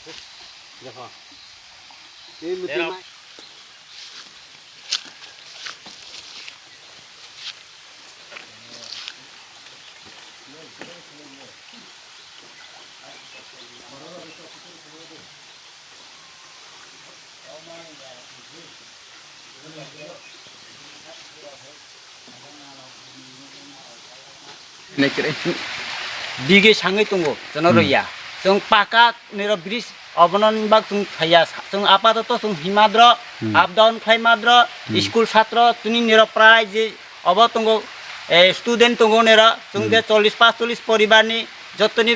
देखो ये मुझे Bigi sangai tunggu, jono ya. Sung pakat nero bris obonon bag sung saya sung apa to sung himadro, up down klai madro, school satro tuni nero prize obo tunggu student tunggu nero sung de 40 poribar ni jotoni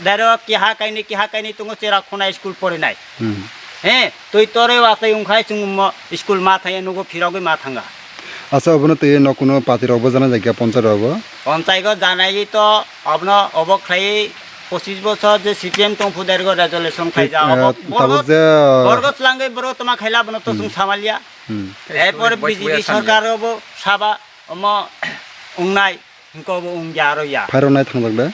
daro kiha kaini tunggu cera khona school pori nai. Toi tore watai ungkai sung school ma thaya nugo phirogoi ma thanga. আচ্ছা অবন তো ন কোনো পাতির of জানা জায়গা panchayat of panchayat জানাই তো অবন of খাই 25 বছর যে সিপিএম টংফু দেরগ রেজুলেশন খাই যা বরগত লাঙ্গে বড় তোমা খাইলা বন তো সুং সামালিয়া এরপর বিজেপি সরকার অব সাবা অম উংনাই হিংকো অব উংগা রইয়া ফাইরনাই থাংলাগদে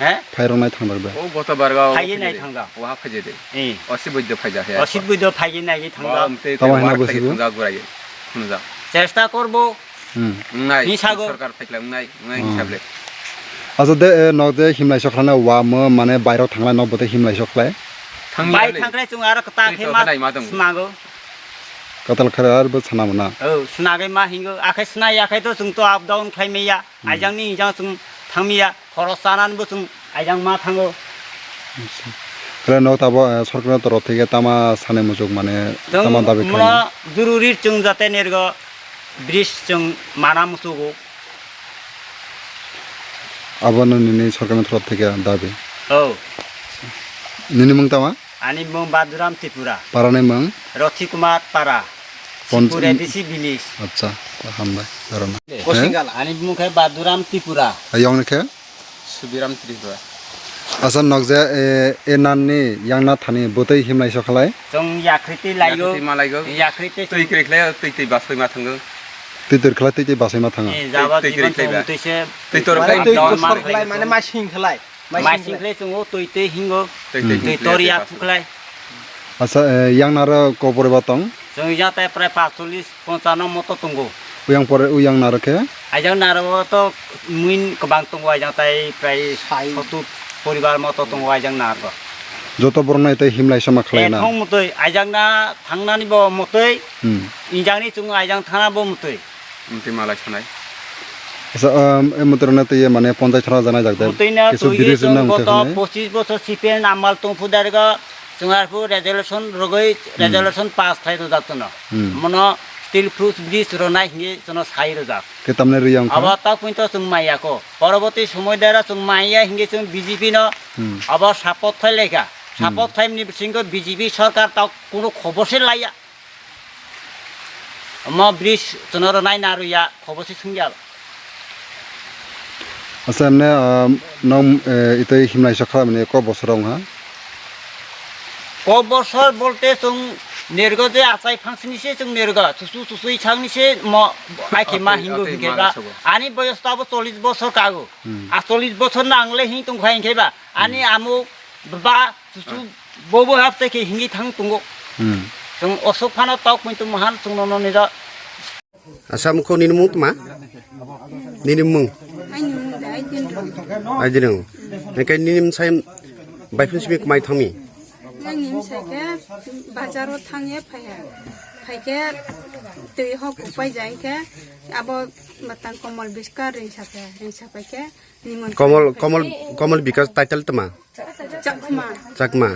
হ্যাঁ ফাইরনাই থাংলাগদে ও গত বারগাও ফাইয়ে নাই থাঙ্গা ওহা ফাইজে দে এ অসি বৈদ্য ফাইজা হে অসিত বৈদ্য ফাইয়ে নাই থাঙ্গা তামা হিনা বসিবো থাঙ্গা গুরাই খুনজা চেষ্টা করব নাই হিসাগো সরকার ফাইকলা নাই হিসাবলে আচ্ছা দে ন দে হিমলাই সখলানা ওয়া ম মানে বাইরাও থাংলা ন বতে হিমলাই সখলাই বাই থাঙ্গলে চুং আর কতা খে মা স্নাগো কতল খরা আর ব ছানা মনা औ सुनागै मा हिंगो आखाय सुनाय आखाय तो जों तो आप डाउन खायमेया आइजांनि इजां जों थांमिया खरस जानानैबो जों आइजां मा थांगो खरा न ताबो सरकार तरफ থেকে तामा साने मुजुक माने तामा दाबि खाय म जरुरी जों जाते नेरगो ब्रिज जों माना मुसुगो আবন নিনি সরকারের তরফ থেকে দাবি औ নিনি মং তামা ani mung baduram tripura পারানে Mong रथि Kumar पारा त्रिपुरा दिसि विलेज আচ্ছা হামবাই ধারণা कोसिंगाल ani मुखे बादुराम त्रिपुरा আয়ং কে সুবিরাম ত্রিপুরা আচ্ছা নগজে এ নাননি ইয়াংনা থানি বতৈ হিমলাই সখলাই जों याख्रिति लायगो মালাইগো याख्रिति তৈ ক্রেকলে তৈ বাসই মা থাঙ্গো তুই তোর খেলা তুই বাসই মা থাঙা जाबा जीवन तैसे তৈ তোর खलाय माने मासिं खलाय मासिं खलाय जों तैते हिंगो तै तोरिया फुखलाय আচ্ছা ইয়াংনার কপরে বাতং जों जाते प्राय 45 55 मतो तंगो উয়াং পরে উয়াং নারকে आइजां नारबो तो मुइन गोबां तंगो आइजां ताय प्राय 70 परिवार मतो तंगो आइजां नारबो যত বড় এতে হিমলাই সমা খালাইনা एथं मतै आइजां ना थांनानि बो मतै इजांनि जों आइजां थाना बो मतै মুতি মালাই ছনাই আচ্ছা এ মতরনে তো মানে পঞ্চায়েত থানা জানা জাগদে মতैना কিছু तो বিরোজন না गत 25 বছর সিপিএন आमाल तंफु दारगा जोंहारफु रेजोल्यूशन रगै रेजोल्यूशन पास थाय जातन मन स्टील फ्रूट ब्रिज रनाय हिंगे जन साइ रजा কে তামনে রিয়াং अब ता पुइन्ट जों माइयाको परवर्ती समय दारा जों माइया हिंगे जों बीजेपी न अब सापत थाय लेखा सापत थायनि सिंगो बीजेपी सरकार ता कोनो खबरसे लाया म ब्रिज जनर नाय नारुया खबरसे सुंगिया আচ্ছা এমনে নম ইতে হিমলাই সখলা মানে ক বছর হা ক বছর বলতে जों नेरगो जे आसाय फांसनिसे जों नेरगो सुसु इछांनिसे म आइखे मा हिंगो हिंगेबा आनी बयसताबो 40 बছর कागो आ 40 बছর ना आंगले हिं तुं खाइ हिंगेबा आनी आमु बा सुसु बोबो हाबते के हिंगी थां तुंगो जों अशोक फाना ताक मिन्टु महान जों ननिरा आसामखौ निनमुं मा निनमुं आइदिनो एखाय निनिम साइम बायफुनसिमि माइ थांमि निम साइके बाजाराव थाङे फायके दै हक उपाय जायके अब मतन कमल बिस्का रिंसाफायके कमल बिकास टाइटल तमा चकमा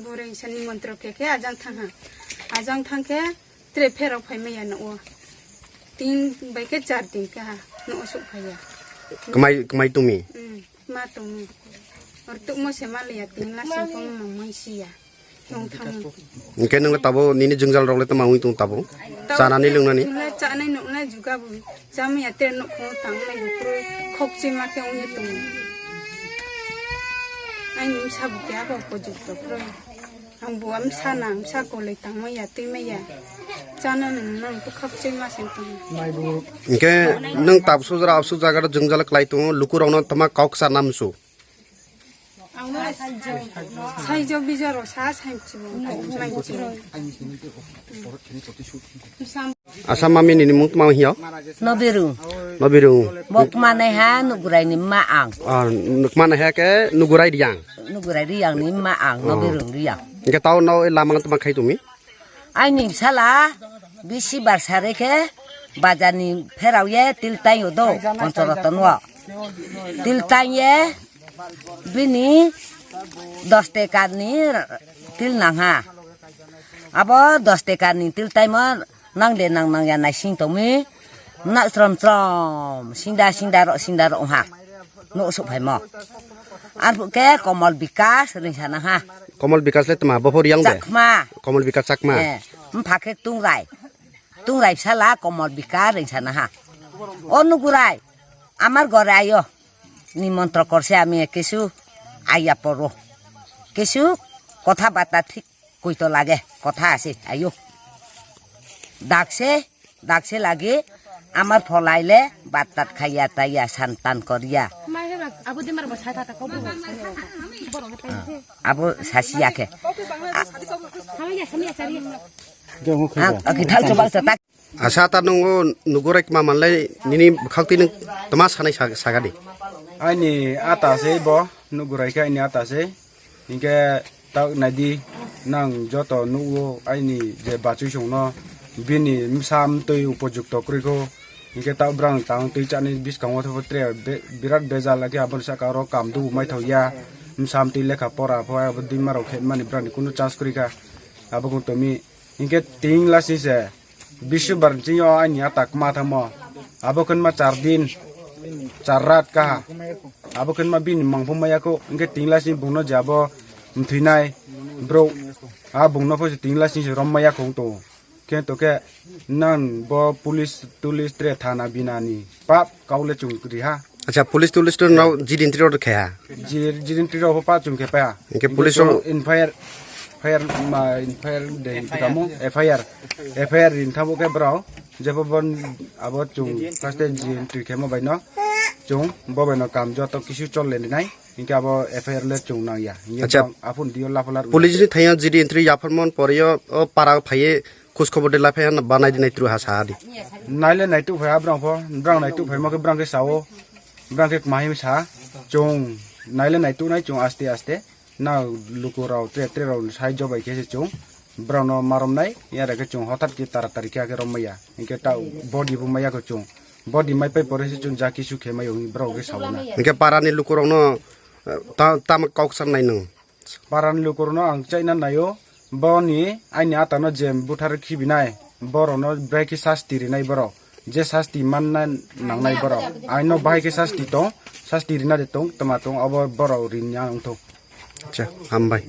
बुरै सनि मन्त्र के आजां थांके त्रे फेराव फायमैया न तीन बाइके 4 दिन का न असुक फाया कमाई तुमी मा तुमी और तुम से मालिया तीन लासिं फं मैसिया ओंखाय नों ताबो निनि जोंजाल रावले त माउइ तुं ताबो जानानै लोंनानै जानाय न'ना जुगाबो जामैया तेर न'खौ थांनाय गुरु खबसे माखे उनि तुं आइ निम साबु के आबो पजुक्त प्रो आं बुआम साना सा गलै थांमैया तैमैया जाना नों तो खबसे मासें तुं ओंखाय नों ताबसो जरा आपसो जागा जोंजाल क्लाइ तुं लुकुरावनो तमा काउक सा नामसु 사이저 비자로 사 사임치고 마이치로 Asa mami nini mung mau hiyo? Nobirung, Nobirung. bok mana ha nugurai ni maang, Mana he ke nugurai diang. nugurai riang ni maang, nobirung riang. Ingke tahu nau lamang tu makai tumi. Ai ni salah, bisi bar sare ke, bajani ferau ye tiltai yodo, kontorotan wa. Tiltai ye, bini, 10 tekan ni til nang ha. Abo 10 tekan ni tiltai ma nang de nang ya nai sing to mi, nak strom sinda ro ha. No sup hai mo. An ke komol bikas ring sana ha. Komol bikas le tama bopor yang de. Sakma. Komol bikas sakma. Pakai tungrai salah komol bikas ring sana ha. Onu gurai, amar gore ayo. Nimantro korse ami kesu aya poro. Kesu kotha bata thik koi to lage kotha ase ayo. Dakse lagi আমার ফলাইলে বাতাত খাইয়া তাইয়া সন্তান করিয়া Abu সাসিয়াকে Asa ta nungo nugurai kma manlai nini khakti ning tama sanai sagadi. Ini atas bo nugurai ka ini atas ingke tau nadi nang joto nugo ini je bacu shongno bini misam tui upojukto kriko ingke tau brang tang tui chani bis kangwa tho tre birat bezal lagi abon sakaro kamdu mai thoya misam tui lekha pora phoya budi maro khet mani brang kunu chance krika abon tomi ingke ting lasi se bisu barji yo ani atak ma thamo abokon ma 4 din 4 rat ka abokon ma bin mangphum maya ko ingke ting lasi bungno jabo mthinai bro bungno pho ting lasi rom maya khong to ke to ke nan bo police tre thana binani pap kaule chung kri ha Acha police tulis tu nau jidin tiro de kha. jidin tiro ho pa chung ke pa Ingke police in fire de kamu fire in thabo ke brau jabo bon abo chung first jidin tri ke mo bai no chung bo bai no kam jo to kisu chol le nai ingke abo fire le chung na ya Acha apun dio la polar police ni thaya jidin entry yaformon poriyo para phaye khos khobor de la phe na banai dinai tru ha sa di. naile nai tu phaya brang nai tu phai mo ke brang ke sao brang ke mai sa chung naile nai tu nai chung aste na lukurau tre rau sai jo bai ke chung brang no marom nai ya ra ke chung hotat ki taratari kya ke romaya inke ta body bu maya ko chung body mai pai pore se chung jaki su ke mai ong brang ke sao na Ingke parani lukurong no tam kauk san nai nung. paran lukurno ang chaina nayo boni aini atano jem buthar khibinai boro no breki sasti ri nai boro je sasti manna nang nai boro aino bai ke sasti to sasti ri na de tong tama tong abo boro rin yang to Acha ambai.